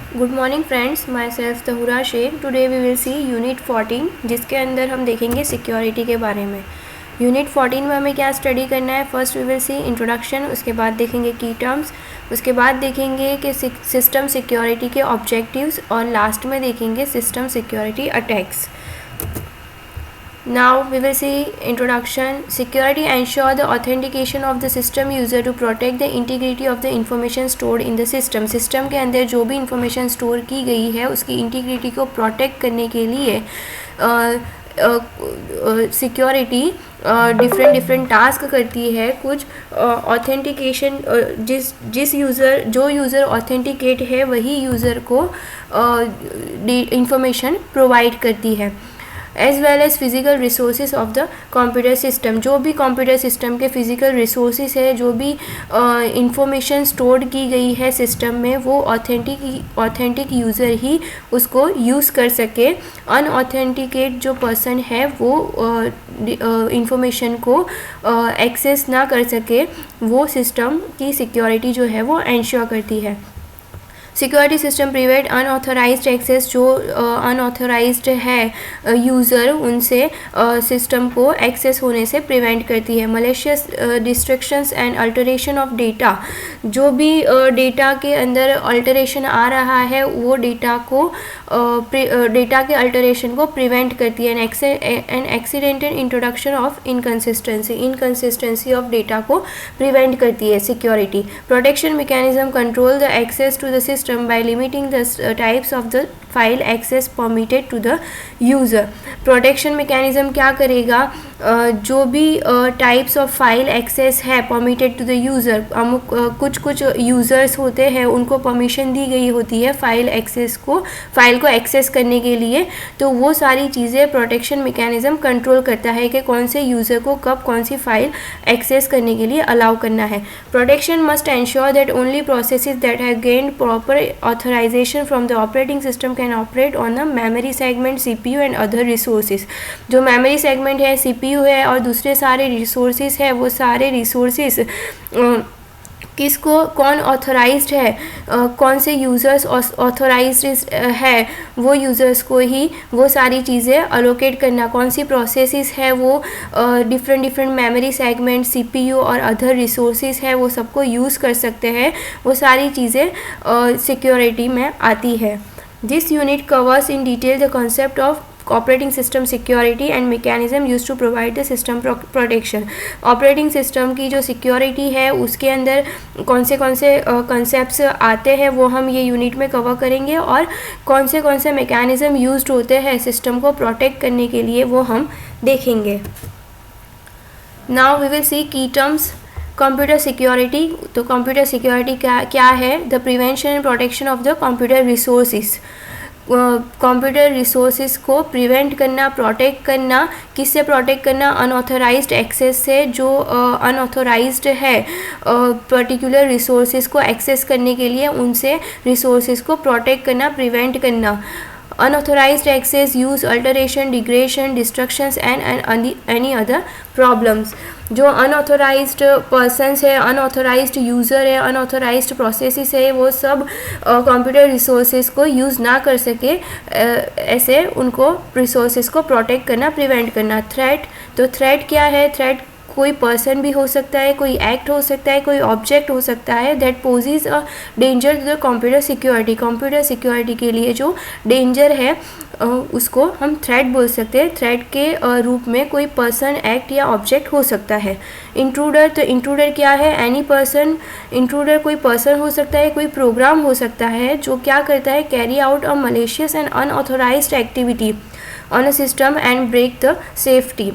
Good morning friends, myself Tahura Shaikh. Today we will see unit 14, जिसके अंदर हम देखेंगे सिक्योरिटी के बारे में। यूनिट 14 में हमें क्या स्टडी करना है? First we will see introduction, उसके बाद देखेंगे की टर्म्स, उसके बाद देखेंगे कि सिस्टम सिक्योरिटी के ऑब्जेक्टिव्स, और लास्ट में देखेंगे system security attacks. Now we will see introduction. Security ensure the authentication of the system user to protect the integrity of the information stored in the system. System के अंदर जो भी information store की गई है उसकी integrity को protect करने के लिए सिक्योरिटी डिफरेंट टास्क करती है। कुछ ऑथेंटिकेशन, जो यूज़र ऑथेंटिकेट है वही यूज़र को इंफॉर्मेशन प्रोवाइड करती है। As well as physical resources of the computer system, जो भी कंप्यूटर सिस्टम के फिज़िकल रिसोर्सेज है, जो भी इंफॉर्मेशन स्टोर की गई है सिस्टम में, वो ऑथेंटिक यूज़र ही उसको यूज़ कर सके। अनऑथेंटिकेट जो पर्सन है वो इंफॉर्मेशन को एक्सेस ना कर सके, वो सिस्टम की सिक्योरिटी जो है वो इंश्योर करती है। Security system prevent unauthorised access, जो अनऑथराइज्ड है यूज़र, उनसे सिस्टम को एक्सेस होने से प्रिवेंट करती है। Malicious destructions and alteration of data, जो भी डेटा के अंदर अल्टरेशन आ रहा है वो डेटा के अल्टरेशन को प्रिवेंट करती है। And accidental introduction of inconsistency of data को प्रिवेंट करती है security. Protection mechanism control the access to the system by limiting the types of the file access permitted to the user. Protection mechanism क्या करेगा? जो भी types of file access है permitted to the user, कुछ users होते हैं उनको permission दी गई होती है फाइल को एक्सेस करने के लिए, तो वो सारी चीज़ें प्रोटेक्शन मैकेनिज्म कंट्रोल करता है कि कौन से यूज़र को कब कौन सी फाइल एक्सेस करने के लिए अलाउ करना है। Protection must ensure that only processes that have gained proper authorization from the operating system can operate on the memory segment, CPU and other resources. जो memory segment है, CPU है और दूसरे सारे resources है, वो सारे resources किसको, कौन ऑथराइज्ड है, कौन से यूज़र्स ऑथराइज्ड है, वो यूज़र्स को ही वो सारी चीज़ें अलोकेट करना। कौन सी प्रोसेसेस है वो डिफरेंट मेमोरी सेगमेंट, CPU और अदर रिसोर्सेज है, वो सबको यूज़ कर सकते हैं। वो सारी चीज़ें सिक्योरिटी में आती है। This unit covers in detail the concept of operating system security and mechanism use to provide the system protection. Operating system की जो सिक्योरिटी है उसके अंदर कौन से कंसेप्ट्स आते हैं वो हम ये यूनिट में कवर करेंगे, और कौन से मैकेनिज्म यूज्ड होते हैं सिस्टम को प्रोटेक्ट करने के लिए वो हम देखेंगे। नाउ वी विल सी की टर्म्स। कंप्यूटर सिक्योरिटी, तो कंप्यूटर सिक्योरिटी क्या है? The prevention and protection of the computer resources. Computer resources को प्रिवेंट करना, प्रोटेक्ट करना। किससे प्रोटेक्ट करना? अनऑथराइज्ड एक्सेस से। जो अनऑथराइज्ड है पर्टिकुलर रिसोर्सेज को एक्सेस करने के लिए, उनसे रिसोर्सेज को प्रोटेक्ट करना, प्रिवेंट करना। unauthorized access, use, alteration, degradation, destructions and any other problems. जो अनऑथोराइज्ड पर्सनस है, अनऑथोराइज्ड यूज़र है, अनऑथोराइज्ड प्रोसेसेस है, वो सब कंप्यूटर रिसोर्सेज को यूज़ ना कर सके, ऐसे उनको रिसोर्सेज को प्रोटेक्ट करना, प्रिवेंट करना। थ्रेट, तो थ्रेट क्या है? थ्रेट कोई पर्सन भी हो सकता है, कोई एक्ट हो सकता है, कोई ऑब्जेक्ट हो सकता है that poses a danger to the computer security. Computer security के लिए जो डेंजर है उसको हम थ्रेट बोल सकते हैं। थ्रेट के रूप में कोई पर्सन, एक्ट या ऑब्जेक्ट हो सकता है। इंट्रूडर, तो इंट्रूडर क्या है? Any person. इंट्रूडर कोई पर्सन हो सकता है, कोई प्रोग्राम हो सकता है जो क्या करता है? Carry out a malicious and unauthorised activity on a system and break the safety.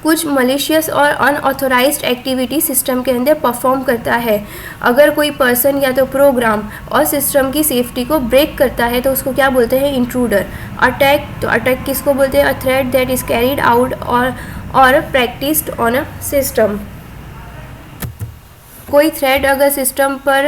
कुछ मलिशियस और अनऑथोराइज्ड एक्टिविटी सिस्टम के अंदर परफॉर्म करता है। अगर कोई पर्सन या तो प्रोग्राम और सिस्टम की सेफ्टी को ब्रेक करता है तो उसको क्या बोलते हैं? इंट्रूडर। अटैक, तो अटैक किसको बोलते हैं? A threat that is carried out और प्रैक्टिस्ड ऑन अ सिस्टम। कोई थ्रेड अगर सिस्टम पर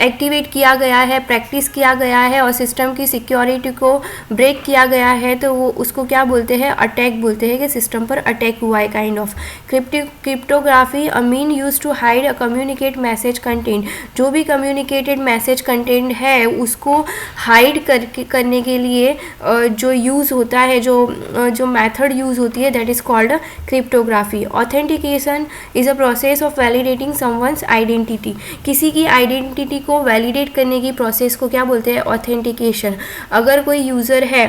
एक्टिवेट किया गया है, प्रैक्टिस किया गया है और सिस्टम की सिक्योरिटी को ब्रेक किया गया है तो वो उसको क्या बोलते हैं, अटैक बोलते हैं कि सिस्टम पर अटैक हुआ है, kind of. Cryptography a mean use to hide a communicate message content, जो भी कम्युनिकेटेड मैसेज कंटेंट है उसको हाइड करने के लिए जो यूज़ होता है, जो मेथड यूज़ होती है, that is called cryptography. Authentication is a process of validating someone's identity, किसी की आइडेंटिटी को वैलिडेट करने की प्रोसेस को क्या बोलते हैं, ऑथेंटिकेशन। अगर कोई यूज़र है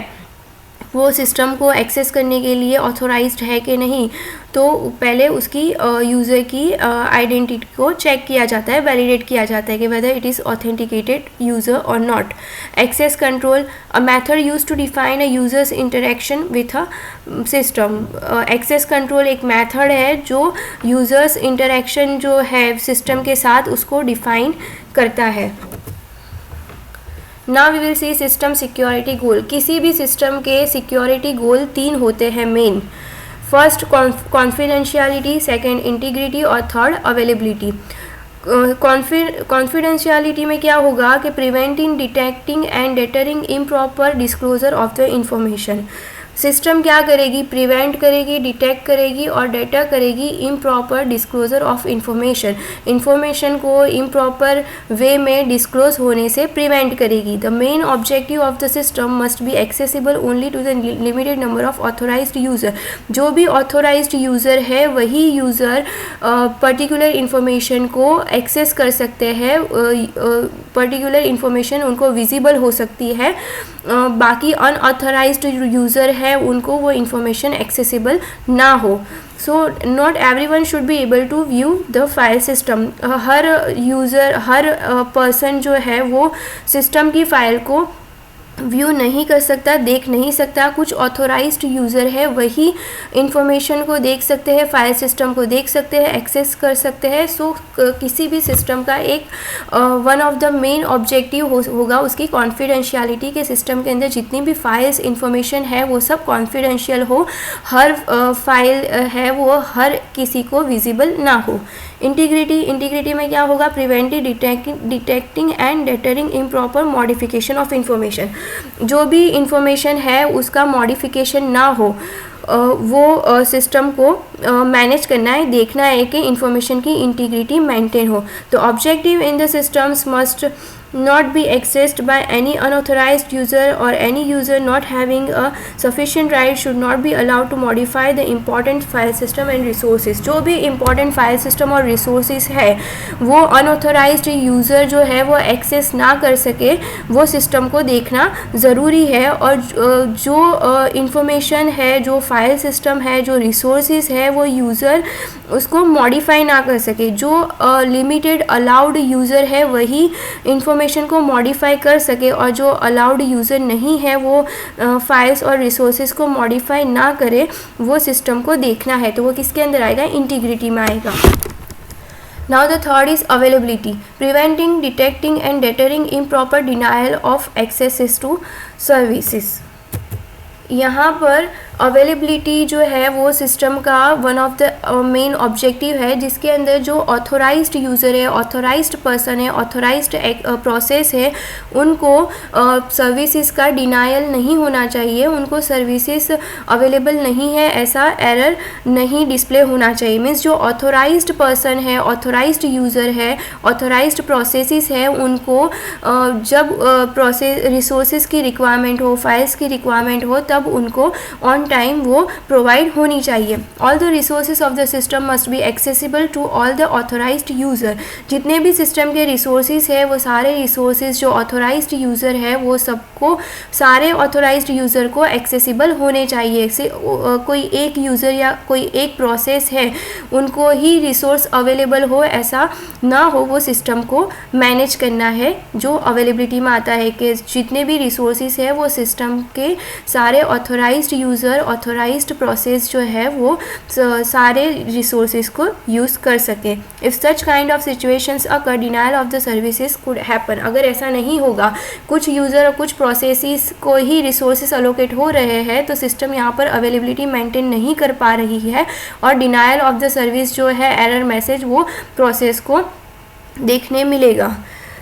वो सिस्टम को एक्सेस करने के लिए ऑथोराइज्ड है कि नहीं, तो पहले उसकी यूज़र की आइडेंटिटी को चेक किया जाता है, वैलिडेट किया जाता है कि whether it is authenticated user or not. Access control a method use to define a users interaction with a system. Access control एक मेथड है जो यूज़र्स इंटरेक्शन जो है सिस्टम के साथ उसको डिफाइन करता है। Now we will see system security goal. किसी भी सिस्टम के सिक्योरिटी गोल 3 होते हैं main. First confidentiality, second integrity और थर्ड अवेलेबिलिटी। कॉन्फिडेंशियलिटी में क्या होगा कि preventing, detecting and deterring improper disclosure of the information. System क्या करेगी, प्रिवेंट करेगी, डिटेक्ट करेगी और डेटा करेगी improper disclosure of information, information को इम्प्रॉपर वे में डिस्क्लोज होने से प्रिवेंट करेगी। The main objective of the system must be accessible only to the limited number of authorised user. जो भी ऑथोराइज्ड यूज़र है वही यूज़र पर्टिकुलर इंफॉर्मेशन को एक्सेस कर सकते हैं, पर्टिकुलर इंफॉर्मेशन उनको विजिबल हो सकती है, बाकी अनऑथराइज्ड यूज़र है उनको वो इंफॉर्मेशन एक्सेसिबल ना हो। So not everyone should be able to view the file system. हर यूज़र, हर पर्सन जो है वो सिस्टम की फ़ाइल को व्यू नहीं कर सकता, देख नहीं सकता। कुछ ऑथोराइज्ड यूज़र है वही इंफॉर्मेशन को देख सकते हैं, फाइल सिस्टम को देख सकते हैं, एक्सेस कर सकते हैं। सो किसी भी सिस्टम का एक one of the main objective होगा उसकी कॉन्फिडेंशियलिटी के सिस्टम के अंदर जितनी भी फाइल्स इंफॉर्मेशन है वो सब कॉन्फिडेंशियल हो, हर फाइल है वो हर किसी को विजिबल ना हो। इंटीग्रिटी में क्या होगा, preventing, detecting and deterring improper modification of information. जो भी इंफॉर्मेशन है उसका मॉडिफिकेशन ना हो, वो सिस्टम को मैनेज करना है, देखना है कि इंफॉर्मेशन की इंटीग्रिटी मेंटेन हो। तो objective in the systems must not be accessed by any unauthorized user or any user not having a sufficient right should not be allowed to modify the important file system and resources। जो भी important file system और resources है वो unauthorized user जो है वो access ना कर सके, वो system को देखना ज़रूरी है। और जो information है, जो file system है, जो resources है वो user उसको modify ना कर सके। जो limited allowed user है वही information को मॉडिफाई कर सके और जो अलाउड यूज़र नहीं है वो फाइल्स और रिसोर्सेज को मॉडिफाई ना करे, वो सिस्टम को देखना है। तो वो किसके अंदर आएगा, इंटीग्रिटी में आएगा। Now the third is availability, preventing, detecting and deterring improper denial of access to services। यहाँ पर अवेलेबिलिटी जो है वो सिस्टम का one of the main objective है, जिसके अंदर जो ऑथोराइज्ड यूज़र है, ऑथोराइज्ड पर्सन है, ऑथोराइज्ड प्रोसेस है, उनको सर्विसेज का डिनायल नहीं होना चाहिए, उनको सर्विसेज अवेलेबल नहीं है ऐसा एरर नहीं डिस्प्ले होना चाहिए। मीन्स जो ऑथोराइज्ड पर्सन है, ऑथोराइज्ड यूज़र है, ऑथोराइज्ड प्रोसेसेस है, उनको जब प्रोसेस रिसोर्सेज की रिक्वायरमेंट हो, फाइल्स की रिक्वायरमेंट हो, तब उनको ऑन टाइम वो प्रोवाइड होनी चाहिए। All the resources of the system must be accessible to all the authorised user. जितने भी सिस्टम के रिसोर्सेज है वो सारे रिसोर्सेज जो ऑथोराइज्ड यूज़र है वो सबको, सारे ऑथोराइज्ड यूज़र को एक्सेसिबल होने चाहिए। कोई एक यूज़र या कोई एक प्रोसेस है उनको ही रिसोर्स अवेलेबल हो ऐसा ना हो, वो सिस्टम को मैनेज करना है। जो अवेलेबिलिटी में आता है कि जितने भी रिसोर्सेज है वो सिस्टम के सारे ऑथोराइज्ड यूज़र पर ऑथोराइज्ड प्रोसेस जो है वो सारे रिसोर्सेज को यूज़ कर सके। If such kind of situations occur, denial of the services could happen. अगर ऐसा नहीं होगा, कुछ यूज़र और कुछ प्रोसेसेस को ही रिसोर्सेज अलोकेट हो रहे हैं, तो सिस्टम यहाँ पर अवेलेबिलिटी मेंटेन नहीं कर पा रही है और डिनायल ऑफ द सर्विस जो है, एरर मैसेज वो प्रोसेस को देखने मिलेगा।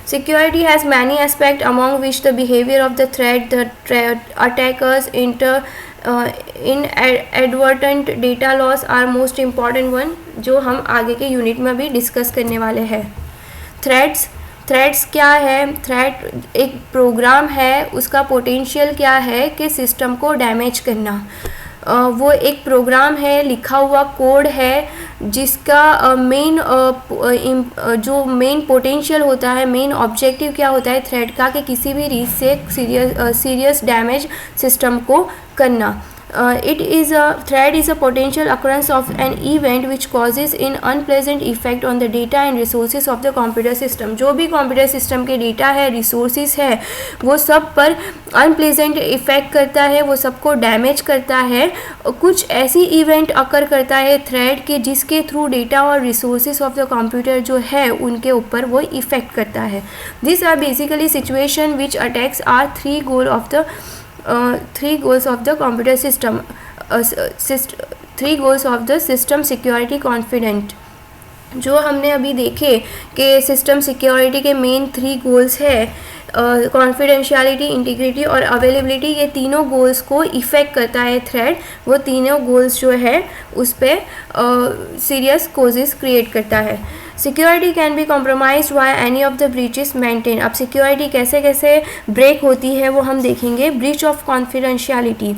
Security has many aspects, among which the behavior of the threat, the attackers, inadvertent data loss are most important one, जो हम आगे के यूनिट में अभी डिस्कस करने वाले हैं। थ्रेट्स क्या है? थ्रेट एक प्रोग्राम है, उसका पोटेंशियल क्या है कि सिस्टम को डैमेज करना। वो एक प्रोग्राम है, लिखा हुआ कोड है, जिसका जो मेन पोटेंशियल होता है, मेन ऑब्जेक्टिव क्या होता है थ्रेट का, कि किसी भी रीज़ से सीरियस डैमेज सिस्टम को करना। Threat is a potential occurrence of an event which causes an unpleasant effect on the data and resources of the computer system। जो भी कंप्यूटर सिस्टम के डेटा है, रिसोर्सेज है, वो सब पर अनप्लेजेंट इफेक्ट करता है, वो सबको डैमेज करता है। कुछ ऐसी इवेंट अकर करता है थ्रेट के जिसके थ्रू डेटा और रिसोर्सेज ऑफ द कंप्यूटर जो है उनके ऊपर वो इफेक्ट करता है। This are basically situation which attacks are three goals of the computer system, three goals of the system security confident। जो हमने अभी देखे कि सिस्टम सिक्योरिटी के मेन 3 गोल्स है, कॉन्फिडेंशियलिटी, इंटीग्रिटी और अवेलेबिलिटी। ये तीनों गोल्स को इफ़ेक्ट करता है थ्रेट। वो तीनों गोल्स जो है उस पर सीरियस कोजेस क्रिएट करता है। Security can be compromised by any of the breaches maintain. अब सिक्योरिटी कैसे कैसे ब्रेक होती है वो हम देखेंगे। ब्रीच ऑफ कॉन्फिडेंशियलिटी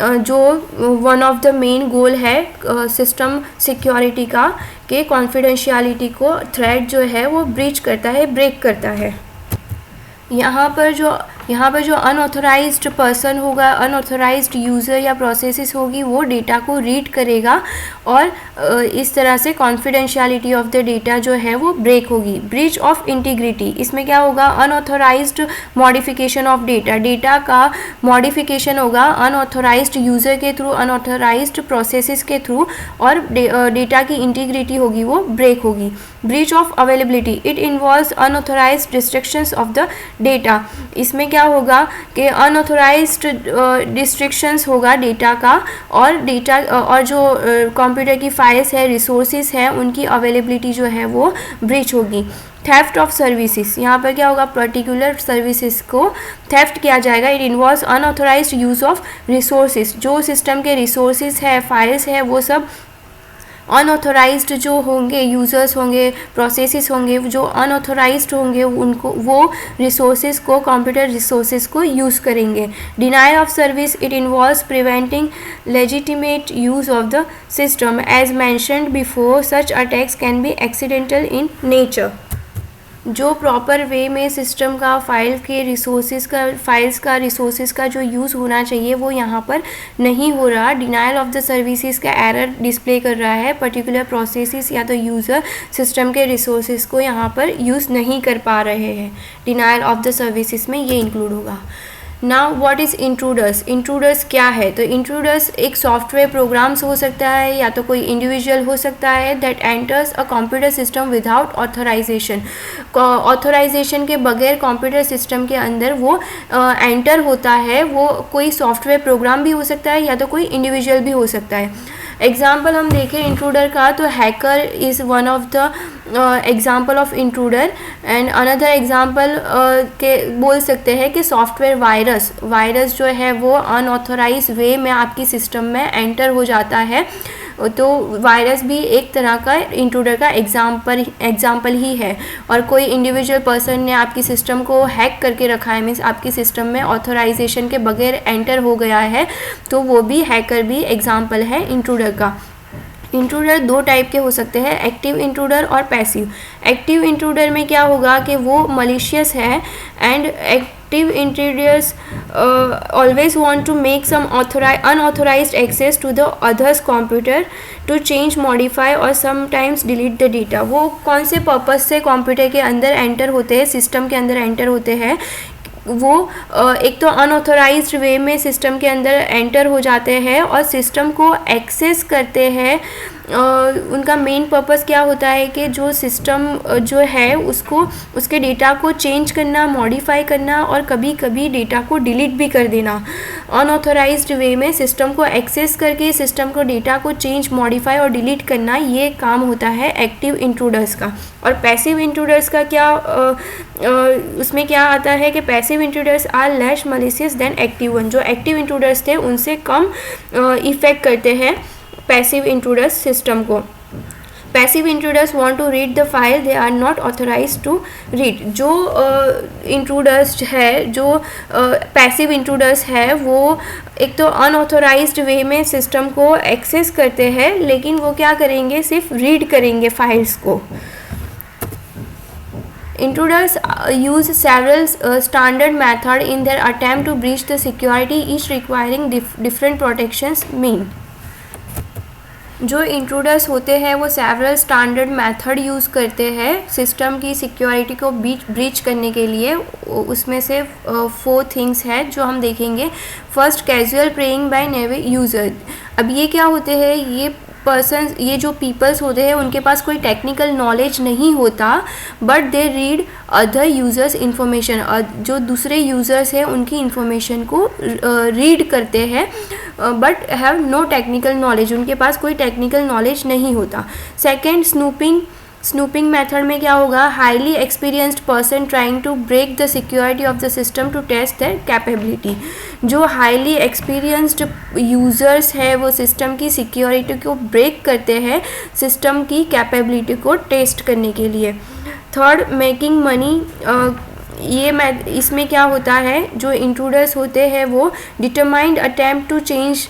जो one of the main goal है सिस्टम सिक्योरिटी का, कि कॉन्फिडेंशियलिटी को थ्रेट जो है वो ब्रीच करता है, ब्रेक करता है। यहाँ पर जो अनऑथोराइज्ड पर्सन होगा, अनऑथोराइज्ड यूज़र या प्रोसेसेस होगी, वो डेटा को रीड करेगा और इस तरह से कॉन्फिडेंशियलिटी ऑफ द डेटा जो है वो ब्रेक होगी। ब्रीच ऑफ इंटीग्रिटी, इसमें क्या होगा? अनऑथोराइज्ड मॉडिफिकेशन ऑफ डेटा का मॉडिफिकेशन होगा अनऑथोराइज्ड यूज़र के थ्रू, अनऑथोराइज्ड प्रोसेसेस के थ्रू, और डेटा की इंटीग्रिटी होगी वो ब्रेक होगी। Breach of availability, it involves unauthorized destructions of the data. इसमें क्या होगा कि अनऑथोराइज्ड डिस्ट्रिक्शंस होगा डेटा का, और जो कंप्यूटर की फाइल्स है, रिसोर्सेज हैं, उनकी अवेलेबिलिटी जो है वो ब्रीच होगी। थेफ्ट ऑफ सर्विसेज, यहाँ पर क्या होगा? पर्टिकुलर सर्विसेज को थेफ्ट किया जाएगा। It involves unauthorised use of resources. जो सिस्टम के रिसोर्सेज है, फाइल्स है, वो सब अनऑथोराइज्ड जो होंगे, यूज़र्स होंगे, प्रोसेसेस होंगे, जो अनऑथोराइज्ड होंगे, उनको वो रिसोर्सेज को, कंप्यूटर रिसोर्सेज को यूज़ करेंगे। Denial of service, it involves preventing legitimate use of the system. As mentioned before, such attacks can be accidental in nature. जो प्रॉपर वे में सिस्टम का फाइल्स का रिसोर्सेज का जो यूज़ होना चाहिए वो यहाँ पर नहीं हो रहा। डिनायल ऑफ द सर्विसेज का एरर डिस्प्ले कर रहा है। पर्टिकुलर प्रोसेसेस या तो यूज़र सिस्टम के रिसोर्सेज को यहाँ पर यूज़ नहीं कर पा रहे हैं। डिनायल ऑफ द सर्विसेज में ये इंक्लूड होगा। Now what is intruders? Intruders क्या है? तो इंट्रूडर्स एक सॉफ्टवेयर प्रोग्राम्स हो सकता है या तो कोई इंडिविजुअल हो सकता है that enters a computer system without authorisation. Authorisation के बगैर कंप्यूटर सिस्टम के अंदर वो एंटर होता है। वो कोई सॉफ्टवेयर प्रोग्राम भी हो सकता है या तो कोई इंडिविजुअल भी हो सकता है। एग्जाम्पल हम देखें इंट्रूडर का, तो hacker is one of the example of intruder. And another example के बोल सकते हैं कि सॉफ्टवेयर वायरस जो है वो अनऑथराइज वे में आपकी सिस्टम में एंटर हो जाता है, तो वायरस भी एक तरह का इंट्रूडर का एग्जाम्पल ही है। और कोई इंडिविजुअल पर्सन ने आपकी सिस्टम को हैक करके रखा है, मीन्स आपकी सिस्टम में ऑथराइजेशन के बगैर एंटर हो गया है, तो वो भी हैकर भी एग्जाम्पल है इंट्रूडर का। इंट्रूडर 2 टाइप के हो सकते हैं, एक्टिव इंट्रूडर और पैसिव। एक्टिव इंट्रूडर में क्या होगा कि वो मलिशियस है, and active intruders always want to make some unauthorized access to the other's computer to change, modify or sometimes delete the data। वो कौन से पर्पस से कंप्यूटर के अंदर एंटर होते हैं, सिस्टम के अंदर एंटर होते हैं वो एक तो अनऑथोराइज्ड वे में सिस्टम के अंदर एंटर हो जाते हैं और सिस्टम को एक्सेस करते हैं। उनका मेन पर्पस क्या होता है कि जो सिस्टम जो है उसको उसके डेटा को चेंज करना, मॉडिफाई करना और कभी कभी डेटा को डिलीट भी कर देना। अनऑथोराइज्ड वे में सिस्टम को एक्सेस करके सिस्टम को डेटा को चेंज, मॉडिफाई और डिलीट करना, ये काम होता है एक्टिव इंट्रूडर्स का। और पैसिव इंट्रूडर्स का क्या उसमें क्या आता है कि passive intruders are less malicious than active one. जो एक्टिव इंट्रूडर्स थे उनसे कम इफेक्ट करते हैं पैसिव इंट्रूडर्स सिस्टम को। Passive intruders want to read the file they are not authorized to read. जो इंट्रूडर्स है, जो पैसिव इंट्रूडर्स है, वो एक तो अनऑथराइज्ड वे में सिस्टम को एक्सेस करते हैं, लेकिन वो क्या करेंगे, सिर्फ रीड करेंगे फाइल्स को। Intruders use several standard methods in their attempt to breach the security, each requiring different protections mean। जो इंट्रूडर्स होते हैं वो सेवरल स्टैंडर्ड मेथड यूज़ करते हैं सिस्टम की सिक्योरिटी को ब्रीच करने के लिए। उसमें से 4 थिंग्स हैं जो हम देखेंगे। First, casual prying by naive user. अब ये क्या होते हैं, ये जो पीपल्स होते हैं उनके पास कोई टेक्निकल नॉलेज नहीं होता, but they read other users information. जो दूसरे यूज़र्स हैं उनकी इंफॉर्मेशन को रीड करते हैं, but have no technical knowledge, उनके पास कोई टेक्निकल नॉलेज नहीं होता। सेकेंड, स्नूपिंग मेथड में क्या होगा, highly experienced person trying to break the security of the system to test their capability. जो हाईली एक्सपीरियंस्ड यूज़र्स है वो सिस्टम की सिक्योरिटी को ब्रेक करते हैं सिस्टम की कैपेबिलिटी को टेस्ट करने के लिए। Third, making money. इसमें क्या होता है, जो इंट्रूडर्स होते हैं वो determined attempt to change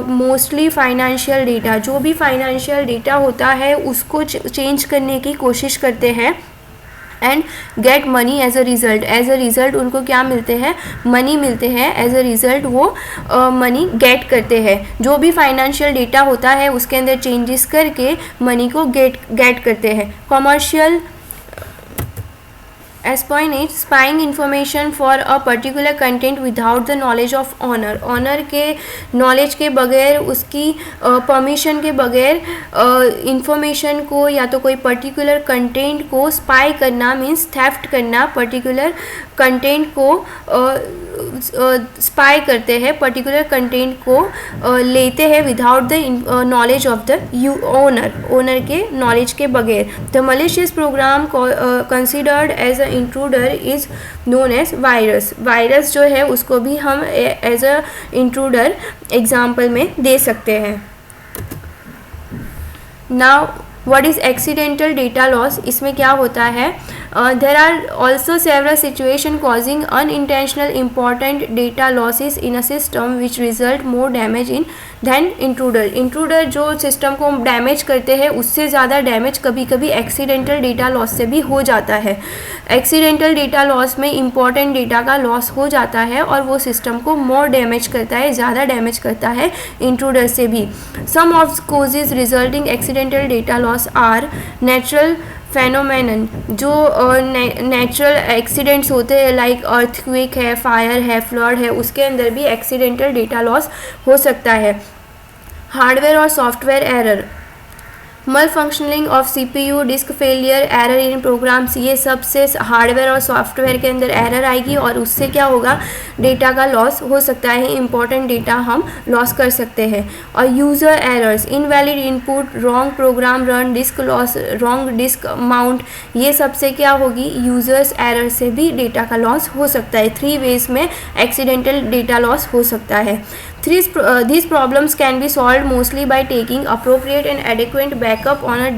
mostly financial data. जो भी फाइनेंशियल डेटा होता है उसको चेंज करने की कोशिश करते हैं and get money as a result. उनको क्या मिलते हैं, मनी मिलते हैं। एज अ रिज़ल्ट वो मनी गेट करते हैं। जो भी फाइनेंशियल डेटा होता है उसके अंदर चेंजेस करके मनी को गेट करते हैं। Commercial As point is spying information for a particular content without the knowledge of owner। Owner के नॉलेज के बगैर, उसकी परमिशन के बगैर इंफॉर्मेशन को या तो कोई पर्टिकुलर कंटेंट को स्पाई करना मीन्स थेफ्ट करना। पर्टिकुलर कंटेंट को स्पाई करते हैं, पर्टिकुलर कंटेंट को लेते हैं without the knowledge of the owner के नॉलेज के बगैर। The malicious program considered as a intruder is known as virus जो है उसको भी हम एज अ इंट्रूडर एग्जाम्पल में दे सकते हैं। Now what is accidental data loss. इसमें क्या होता है, there are also several situation causing unintentional important data losses in a system which result more damage in than intruder जो सिस्टम को डैमेज करते हैं उससे ज़्यादा डैमेज कभी कभी एक्सीडेंटल डेटा लॉस से भी हो जाता है। एक्सीडेंटल डेटा लॉस में इम्पॉर्टेंट डेटा का लॉस हो जाता है और वो सिस्टम को मोर डैमेज करता है, ज़्यादा डैमेज करता है इंट्रूडर से भी। Some of causes resulting accidental data loss are natural phenomenon. जो नेचुरल एक्सीडेंट्स होते हैं लाइक अर्थक्वेक है, फायर है, फ्लड है, उसके अंदर भी एक्सीडेंटल डेटा लॉस हो सकता है। हार्डवेयर और software error, malfunctioning of CPU, disk failure, error in programs, ये सब से हार्डवेयर और सॉफ्टवेयर के अंदर एरर आएगी और उससे क्या होगा, डेटा का लॉस हो सकता है, इंपॉर्टेंट डेटा हम लॉस कर सकते हैं। और user errors, invalid input, wrong program run, disk loss, wrong disk mount, ये सब से क्या होगी, यूज़र्स एरर से भी डेटा का लॉस हो सकता है। 3 वेज में एक्सीडेंटल डेटा लॉस हो सकता है। These problems can be solved mostly by taking appropriate and adequate backup on a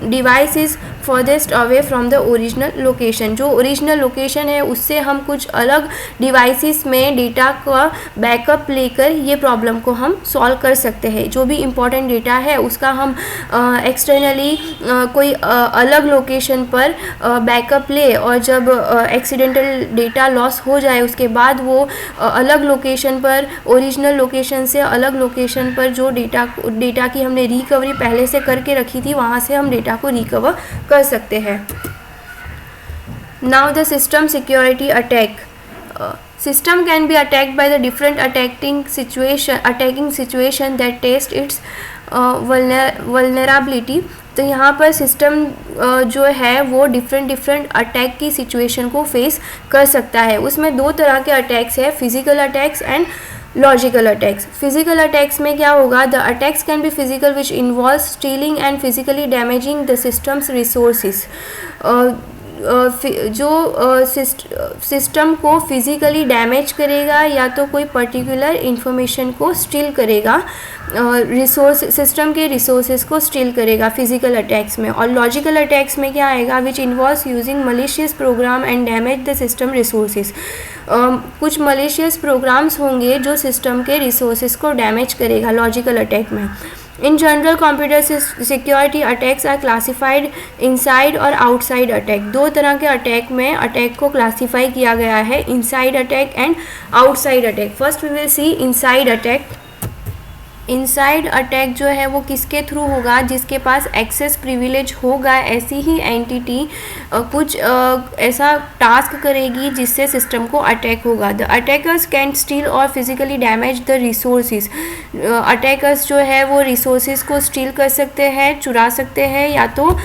device is furthest away from the original location। जो ओरिजिनल लोकेशन है उससे हम कुछ अलग डिवाइसेस में डेटा का बैकअप लेकर ये प्रॉब्लम को हम सॉल्व कर सकते हैं। जो भी इम्पोर्टेंट डेटा है उसका हम एक्सटर्नली कोई अलग लोकेशन पर बैकअप ले और जब एक्सीडेंटल डेटा लॉस हो जाए उसके बाद वो अलग लोकेशन पर, ओरिजिनल लोकेशन से अलग लोकेशन पर जो डेटा की हमने रिकवरी पहले से करके रखी थी वहाँ से हम डेटा को रिकवर कर सकते हैं। Now the system security attack. system can be attacked by the different attacking situation that test its vulnerability. तो यहाँ पर सिस्टम जो है वो डिफरेंट अटैक की सिचुएशन को फेस कर सकता है. उसमें दो तरह के अटैक्स है, physical attacks and logical attacks. Physical attacks में क्या होगा, the attacks can B physical which involve stealing and physically damaging the systems resources. जो सिस्टम को फिज़िकली डैमेज करेगा या तो कोई पर्टिकुलर इंफॉर्मेशन को स्टील करेगा, सिस्टम के रिसोर्सेज को स्टील करेगा फिजिकल अटैक्स में. और लॉजिकल अटैक्स में क्या आएगा, which involves using malicious program and damage the system resources. कुछ मलिशियस प्रोग्राम्स होंगे जो सिस्टम के रिसोर्सेज को डैमेज करेगा लॉजिकल अटैक में. In general, computer security attacks are classified inside और outside attack. दो तरह के अटैक में अटैक को क्लासीफाई किया गया है, inside attack and outside attack. First we will see inside attack. Inside attack जो है वो किसके थ्रू होगा, जिसके पास एक्सेस प्रिविलेज होगा, ऐसी ही एंटिटी कुछ ऐसा टास्क करेगी जिससे सिस्टम को अटैक होगा. द अटैकर्स कैन स्टील और physically damage the resources. Attackers जो है वो रिसोर्सेज को स्टील कर सकते हैं, चुरा सकते हैं, या तो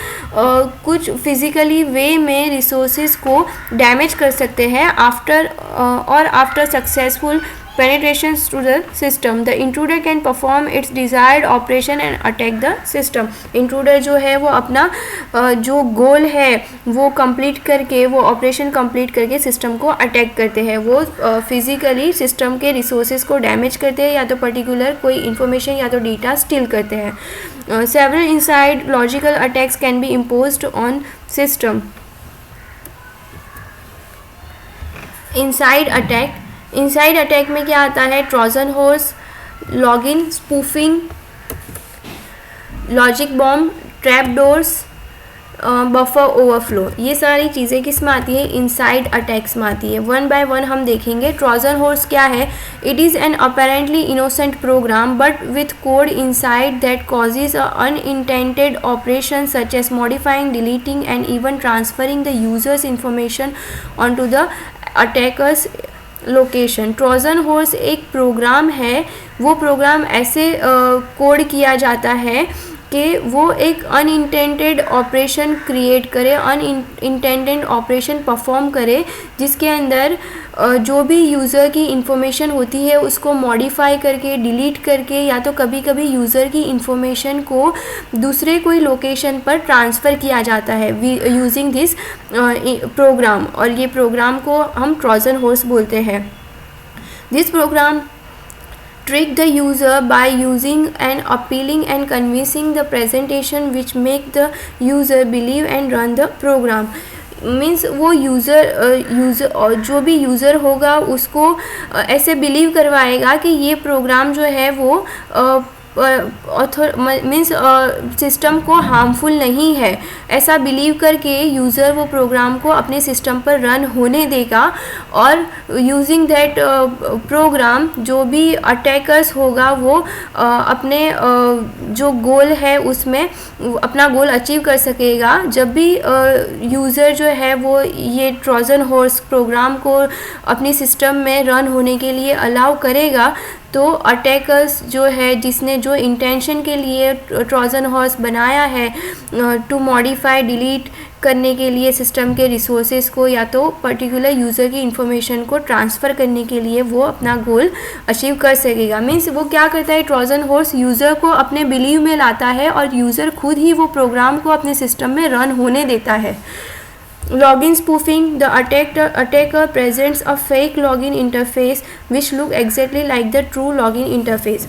कुछ फिजिकली वे में रिसोर्सेज को डैमेज कर सकते हैं. After successful penetrations to the system, the intruder can perform its desired operation and attack the system. intruder जो है वो अपना जो गोल है वो कंप्लीट करके, वो ऑपरेशन कंप्लीट करके सिस्टम को अटैक करते हैं. वो फिजिकली सिस्टम के रिसोर्सेज को डैमेज करते हैं या तो पर्टिकुलर कोई इंफॉर्मेशन या तो डेटा स्टील करते हैं. several inside logical attacks can be imposed on system. Inside attack में क्या आता है, Trojan horse, login, spoofing, logic bomb, trap doors, buffer overflow. ये सारी चीज़ें किस में आती है, इनसाइड अटैक्स में आती है. वन बाय वन हम देखेंगे. ट्रोजन हॉर्स क्या है, it is an apparently innocent program but with code inside that causes a unintended operation such as modifying, deleting and even transferring the users information on to the attackers location. Trojan horse एक program है, वो programme ऐसे code किया जाता है कि वो एक अनइंटेंडेड ऑपरेशन क्रिएट करे, अनइंटेंडेड ऑपरेशन परफॉर्म करे, जिसके अंदर जो भी यूज़र की इंफॉर्मेशन होती है उसको मॉडिफाई करके, डिलीट करके, या तो कभी कभी यूज़र की इंफॉर्मेशन को दूसरे कोई लोकेशन पर ट्रांसफ़र किया जाता है यूजिंग दिस प्रोग्राम. और ये प्रोग्राम को हम ट्रोजन हॉर्स बोलते हैं. This program trick the user by using an appealing and convincing the presentation which make the user believe and run the program. Means वो यूज़र जो भी यूज़र होगा उसको ऐसे बिलीव करवाएगा कि ये प्रोग्राम जो है वो मीन्स सिस्टम को हार्मफुल नहीं है, ऐसा बिलीव करके यूज़र वो प्रोग्राम को अपने सिस्टम पर रन होने देगा. और यूजिंग दैट प्रोग्राम जो भी अटैकर्स होगा वो अपने जो गोल है उसमें अपना गोल अचीव कर सकेगा. जब भी यूज़र जो है वो ये ट्रोजन हॉर्स प्रोग्राम को अपनी सिस्टम में रन होने के लिए अलाउ करेगा, तो अटैकर्स जो है जिसने जो इंटेंशन के लिए ट्रोजन हॉर्स बनाया है टू मॉडिफाई, डिलीट करने के लिए सिस्टम के रिसोर्सेज को या तो पर्टिकुलर यूज़र की इंफॉर्मेशन को ट्रांसफ़र करने के लिए, वो अपना गोल अचीव कर सकेगा. मीन्स वो क्या करता है, ट्रोजन हॉर्स यूज़र को अपने बिलीव में लाता है और यूज़र खुद ही वो प्रोग्राम को अपने सिस्टम में रन होने देता है. Login spoofing, the attacker presents a fake login interface which look exactly like the true login interface.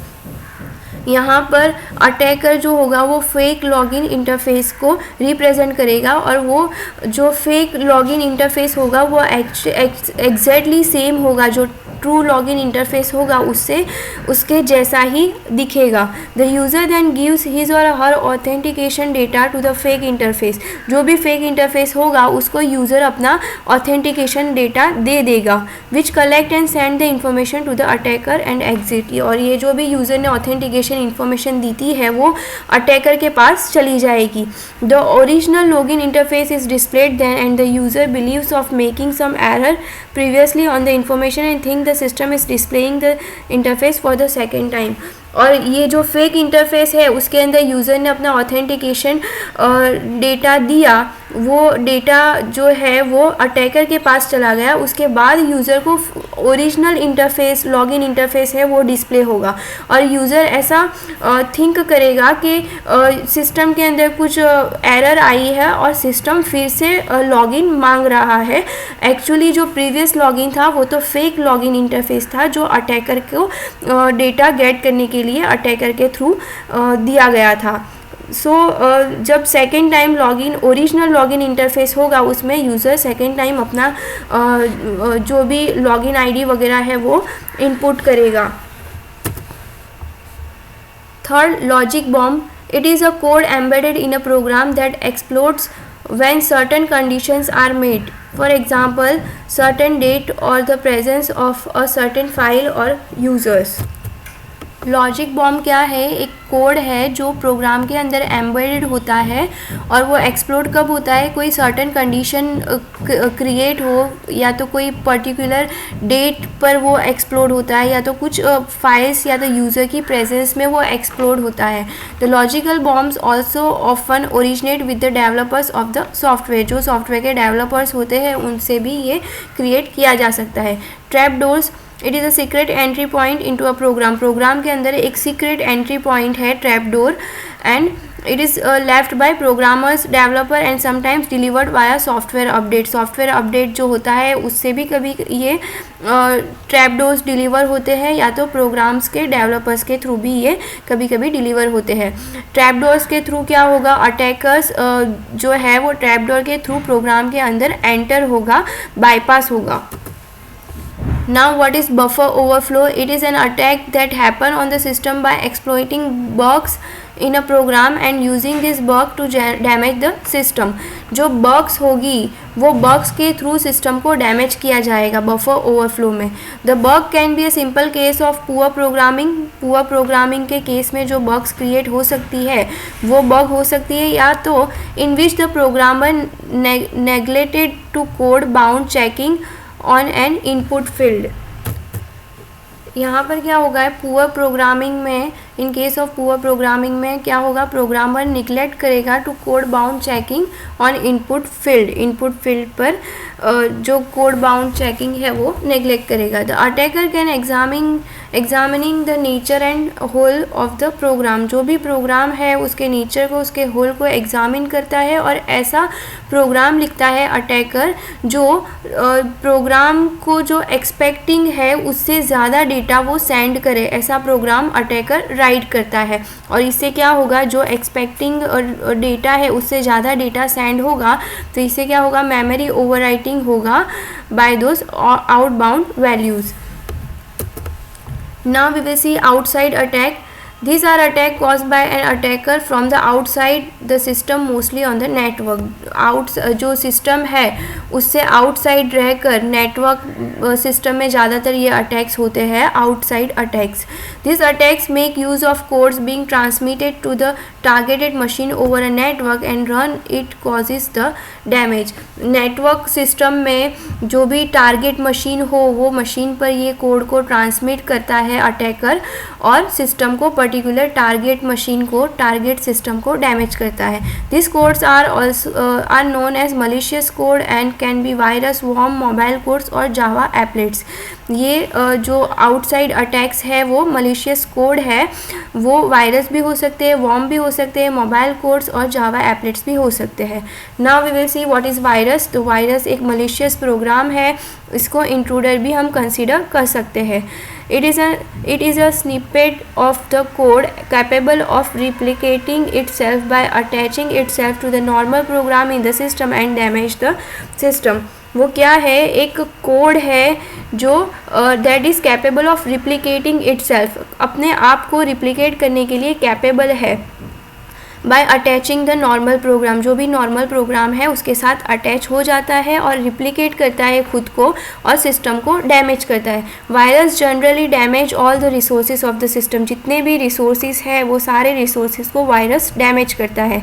यहाँ पर अटैकर जो होगा वो फेक लॉगिन इंटरफेस को रिप्रेजेंट करेगा और वो जो फेक लॉगिन इंटरफेस होगा वो एग्जैक्टली सेम होगा, जो ट्रू लॉगिन इंटरफेस होगा उससे उसके जैसा ही दिखेगा. The user then gives his or her authentication data to the fake interface. जो भी फेक इंटरफेस होगा उसको यूज़र अपना ऑथेंटिकेशन डेटा दे देगा, which collect and send the information to the attacker and exit. और ये जो भी यूज़र ने ऑथेंटिकेशन इन्फॉर्मेशन दी है वो अटैकर के पास चली जाएगी. The original login interface is displayed then and the user believes of making some error previously on the information and think the system is displaying the interface for the second time. और ये जो fake interface है उसके अंदर user ने अपना authentication data दिया, वो डेटा जो है वो अटैकर के पास चला गया. उसके बाद यूज़र को ओरिजिनल इंटरफेस लॉगिन इंटरफेस है वो डिस्प्ले होगा और यूज़र ऐसा थिंक करेगा कि सिस्टम के अंदर कुछ एरर आई है और सिस्टम फिर से लॉगिन मांग रहा है. एक्चुअली जो प्रीवियस लॉगिन था वो तो फेक लॉगिन इंटरफेस था जो अटैकर को डेटा गेट करने के लिए अटैकर के थ्रू दिया गया था. जब second time login original login interface होगा उसमें यूज़र सेकेंड टाइम अपना जो भी लॉगिन आईडी वगैरह है वो इनपुट करेगा. Third, logic bomb. It is a code embedded in a program that explodes when certain conditions are met. For example, certain date or the presence of a certain file or users. Logic bomb क्या है? एक code है जो programme के अंदर embedded होता है और वो एक्सप्लोड कब होता है? कोई सर्टेन कंडीशन क्रिएट हो या तो कोई पर्टिकुलर डेट पर वो एक्सप्लोड होता है या तो कुछ फाइल्स या तो यूज़र की प्रेजेंस में वो एक्सप्लोड होता है. The logical bombs also often originate with the developers of the software. जो सॉफ्टवेयर के डेवलपर्स होते हैं उनसे भी ये क्रिएट किया जा सकता है. Trap doors. It is a secret entry point into a program. Program के अंदर एक सीक्रेट एंट्री पॉइंट है trap door and it is left by programmers developer and sometimes delivered via software update. Software update जो होता है उससे भी कभी ये ट्रैप डोर्स डिलीवर होते हैं या तो प्रोग्राम्स के डेवलपर्स के थ्रू भी ये कभी कभी डिलीवर होते हैं. ट्रैप डोर्स के थ्रू क्या होगा? अटैकर्स जो है वो ट्रैप डोर के थ्रू प्रोग्राम के अंदर एंटर होगा, बाईपास होगा. Now what is buffer overflow? It is an attack that happen on the system by exploiting bugs in a program and using this bug to damage the system. जो bugs होगी वो bugs के through system को damage किया जाएगा buffer overflow में. The bug can be a simple case of poor programming. Poor programming के case में जो bugs क्रिएट हो सकती है वो bug हो सकती है या तो in which the programmer neglected to code bound checking on an input field. यहाँ पर क्या होगा है पुअर प्रोग्रामिंग में, in case of poor programming में क्या होगा? प्रोग्रामर निगलेक्ट करेगा to code bound checking on input field. Input field पर जो कोड बाउंड चेकिंग है वो नेग्लेक्ट करेगा. The attacker can examining the nature and hole of the program. जो भी प्रोग्राम है उसके नेचर को, उसके होल को एग्जामिन करता है और ऐसा प्रोग्राम लिखता है अटैकर जो प्रोग्राम को जो एक्सपेक्टिंग है उससे ज़्यादा डेटा वो सेंड करे. ऐसा प्रोग्राम अटैकर राइट करता है और इससे क्या होगा? जो एक्सपेक्टिंग डेटा है उससे ज़्यादा डेटा सेंड होगा तो इससे क्या होगा? मेमोरी ओवरराइटिंग होगा by those outbound values. Now we will see outside attack. These are attack caused by an attacker from the outside the system, mostly on the network. जो सिस्टम है उससे outside रहकर नेटवर्क सिस्टम में ज़्यादातर ये attacks होते हैं, outside attacks. These attacks make use of codes being transmitted to the targeted machine over a network and run it causes the damage. Network system में जो भी टारगेट मशीन हो वो मशीन पर ये कोड को ट्रांसमिट करता है अटैकर और सिस्टम को, पर्टिकुलर टारगेट मशीन को, टारगेट सिस्टम को डैमेज करता है. This codes are known as malicious code and can be virus, worm, mobile codes और जावा एप्लेट्स. ये जो आउटसाइड अटैक्स है वो मलिशियस कोड है, वो वायरस भी हो सकते हैं, वॉर्म भी हो सकते हैं, मोबाइल कोड्स और जावा एप्लेट्स भी हो सकते हैं. Now we will see what is virus. तो वायरस एक मलिशियस प्रोग्राम है, इसको इंट्रूडर भी हम कंसीडर कर सकते हैं. It is a snippet of the code capable of replicating itself by attaching itself to the normal program in the system and damage the system. वो क्या है? एक कोड है जो that is capable of replicating itself, अपने आप को replicate करने के लिए कैपेबल है. By attaching the normal program, जो भी नॉर्मल प्रोग्राम है उसके साथ अटैच हो जाता है और रिप्लिकेट करता है खुद को और सिस्टम को डैमेज करता है। Virus generally damage all the resources of the system, जितने भी रिसोर्सेज है वो सारे रिसोर्सेज को वायरस डैमेज करता है।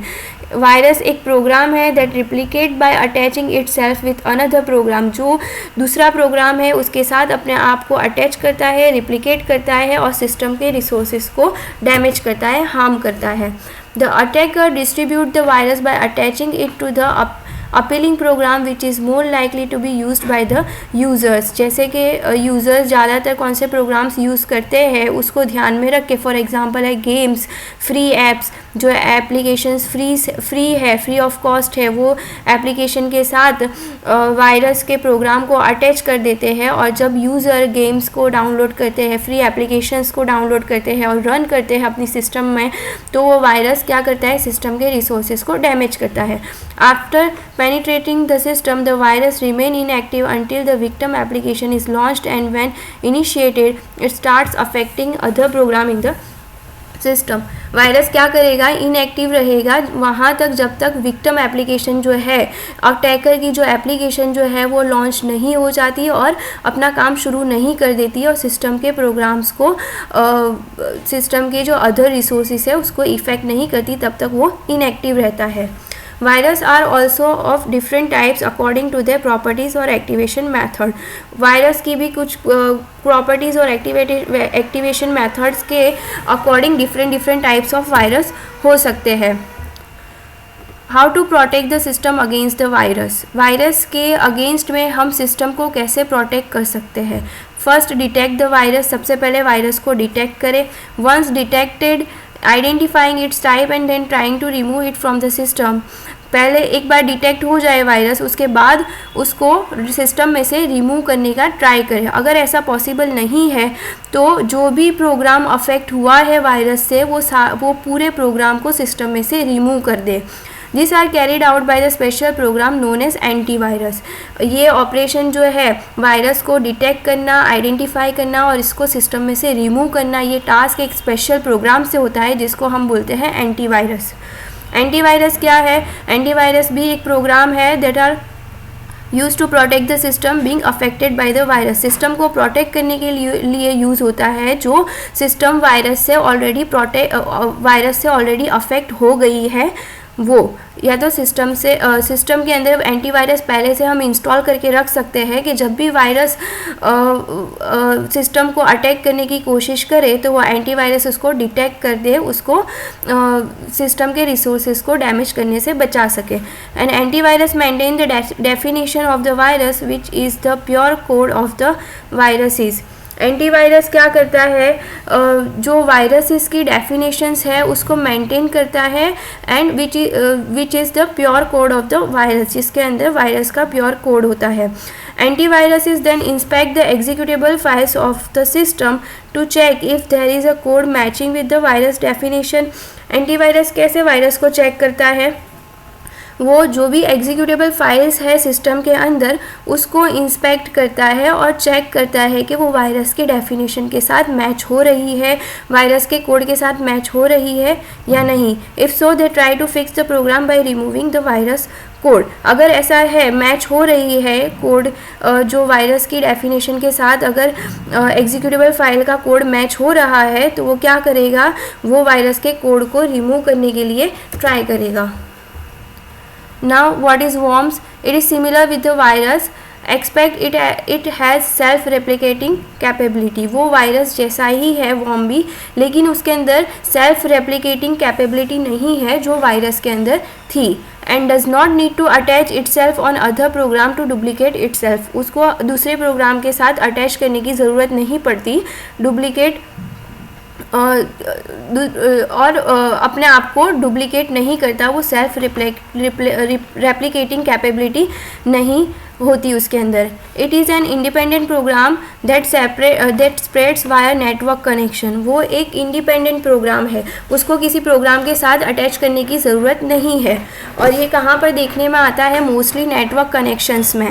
वायरस एक प्रोग्राम है that replicate by attaching itself with another program, जो दूसरा प्रोग्राम है उसके साथ अपने आप को अटैच करता है, रिप्लिकेट करता है और सिस्टम के रिसोर्सेज को डैमेज करता है, हार्म करता है। The attacker distribute the virus by attaching it to the appealing program which is more likely to be used by the users, जैसे कि यूज़र्स ज़्यादातर कौन से प्रोग्राम्स यूज़ करते हैं उसको ध्यान में रख के, फॉर एग्जांपल है गेम्स, फ्री एप्स, जो एप्लीकेशंस फ्री है, फ्री ऑफ कॉस्ट है, वो एप्लीकेशन के साथ वायरस के प्रोग्राम को अटैच कर देते हैं और जब यूज़र गेम्स को डाउनलोड करते हैं, फ्री एप्लीकेशंस को डाउनलोड करते हैं और रन करते हैं अपनी सिस्टम में, तो वो वायरस क्या करता है, सिस्टम के रिसोर्सेज को डैमेज करता है। After penetrating the system, the virus remain inactive until the victim application is launched, and when initiated it starts affecting other program in the system. Virus क्या करेगा, इनएक्टिव रहेगा वहाँ तक जब तक विक्टिम एप्लीकेशन जो है, अटैकर की जो एप्लीकेशन जो है वो लॉन्च नहीं हो जाती और अपना काम शुरू नहीं कर देती और सिस्टम के प्रोग्राम्स को सिस्टम के जो अदर रिसोर्सेज है उसको इफ़ेक्ट नहीं करती, तब तक वो इनएक्टिव रहता है। Virus are also of different types according to their properties और एक्टिवेशन मैथड। वायरस की भी कुछ प्रॉपर्टीज़ और एक्टिवेशन मैथड्स के according different types of virus हो सकते हैं। How to protect the system against the virus, virus के अगेंस्ट में हम सिस्टम को कैसे प्रोटेक्ट कर सकते हैं। फर्स्ट, डिटेक्ट द वायरस, सबसे पहले वायरस को डिटेक्ट करें। Once detected, identifying its type and then trying to remove it from the system. पहले एक बार डिटेक्ट हो जाए वायरस, उसके बाद उसको सिस्टम में से रिमूव करने का ट्राई करें। अगर ऐसा पॉसिबल नहीं है तो जो भी प्रोग्राम अफेक्ट हुआ है वायरस से वो पूरे प्रोग्राम को सिस्टम में से रिमूव कर दे। This are carried out by the special program known as antivirus. ये ऑपरेशन जो है वायरस को डिटेक्ट करना, आइडेंटिफाई करना और इसको सिस्टम में से रिमूव करना, ये टास्क एक स्पेशल प्रोग्राम से होता है जिसको हम बोलते हैं एंटीवायरस। एंटीवायरस क्या है, एंटीवायरस भी एक प्रोग्राम है that are use to protect the system being affected by the virus. System को प्रोटेक्ट करने के लिए यूज़ होता है जो सिस्टम वायरस से ऑलरेडी अफेक्ट हो गई है वो, या तो सिस्टम के अंदर एंटीवायरस पहले से हम इंस्टॉल करके रख सकते हैं कि जब भी वायरस सिस्टम को अटैक करने की कोशिश करे तो वो एंटीवायरस उसको डिटेक्ट कर दे, उसको सिस्टम के रिसोर्सेज को डैमेज करने से बचा सके। And antivirus maintain the definition of the virus which is the pure code of the viruses. Antivirus क्या करता है, जो वायरसेस की डेफिनेशंस है उसको मेंटेन करता है and which is the pure code of the virus, जिसके अंदर वायरस का प्योर कोड होता है। Antivirus is then inspect the executable files of the system to check if there is a code matching with the virus definition. Antivirus कैसे virus को check करता है, वो जो भी एग्जीक्यूटेबल फाइल्स है सिस्टम के अंदर उसको इंस्पेक्ट करता है और चेक करता है कि वो वायरस के डेफिनेशन के साथ मैच हो रही है, वायरस के कोड के साथ मैच हो रही है या नहीं। If so they try to fix the program by removing the virus code. अगर ऐसा है, मैच हो रही है कोड जो वायरस की डेफिनेशन के साथ, अगर एग्जीक्यूटेबल फाइल का कोड मैच हो रहा है तो वो क्या करेगा, वो वायरस के कोड को रिमूव करने के लिए ट्राई करेगा। Now what is worms? It is similar with the virus except it has self replicating capability। वो वायरस जैसा ही है worm भी, लेकिन उसके अंदर self replicating capability नहीं है जो वायरस के अंदर थी। and does not need to attach itself on other program to duplicate itself। उसको दूसरे प्रोग्राम के साथ अटैच करने की ज़रूरत नहीं पड़ती डुप्लीकेट और अपने आप को डुप्लीकेट नहीं करता, वो सेल्फ रेप्लिकेटिंग कैपेबिलिटी नहीं होती उसके अंदर। It is an independent program that spreads via network connection. वो एक इंडिपेंडेंट प्रोग्राम है, उसको किसी प्रोग्राम के साथ अटैच करने की ज़रूरत नहीं है। और ये कहाँ पर देखने में आता है, मोस्टली नेटवर्क कनेक्शंस में।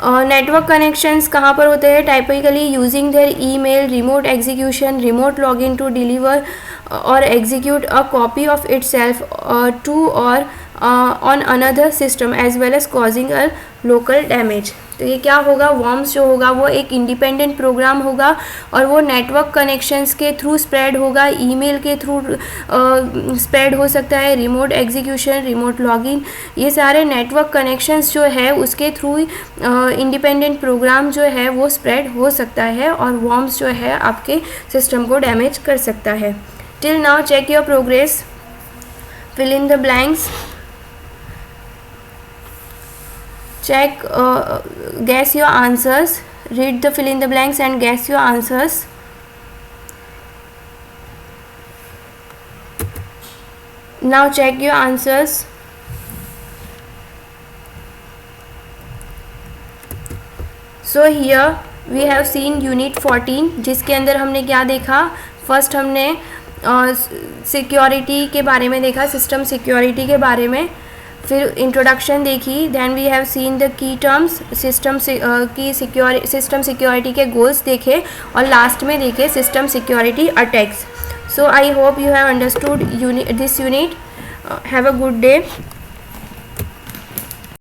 नेटवर्क कनेक्शंस कहाँ पर होते हैं? Typically using their email, remote execution, remote login to deliver और execute a copy of itself to or on another system as well as causing a local damage. तो ये क्या होगा? वर्म्स जो होगा वो एक इंडिपेंडेंट प्रोग्राम होगा और वो नेटवर्क कनेक्शंस के थ्रू स्प्रेड होगा, ईमेल के थ्रू स्प्रेड हो सकता है, रिमोट एग्जीक्यूशन, रिमोट लॉगिन, ये सारे नेटवर्क कनेक्शंस जो है उसके थ्रू इंडिपेंडेंट प्रोग्राम जो है वो स्प्रेड हो सकता है और वर्म्स जो है आपके सिस्टम को डैमेज कर सकता है। Till now check your progress, fill in the blanks, check guess your answers, read the fill in the blanks and guess your answers. Now check your answers. So here we have seen unit 14 जिसके अंदर हमने क्या देखा? First हमने security के बारे में देखा, सिस्टम सिक्योरिटी के बारे में, फिर इंट्रोडक्शन देखी, then we have seen the key terms, system security के गोल्स देखे और लास्ट में देखे system security attacks. So I hope you have understood this unit. Have a good day.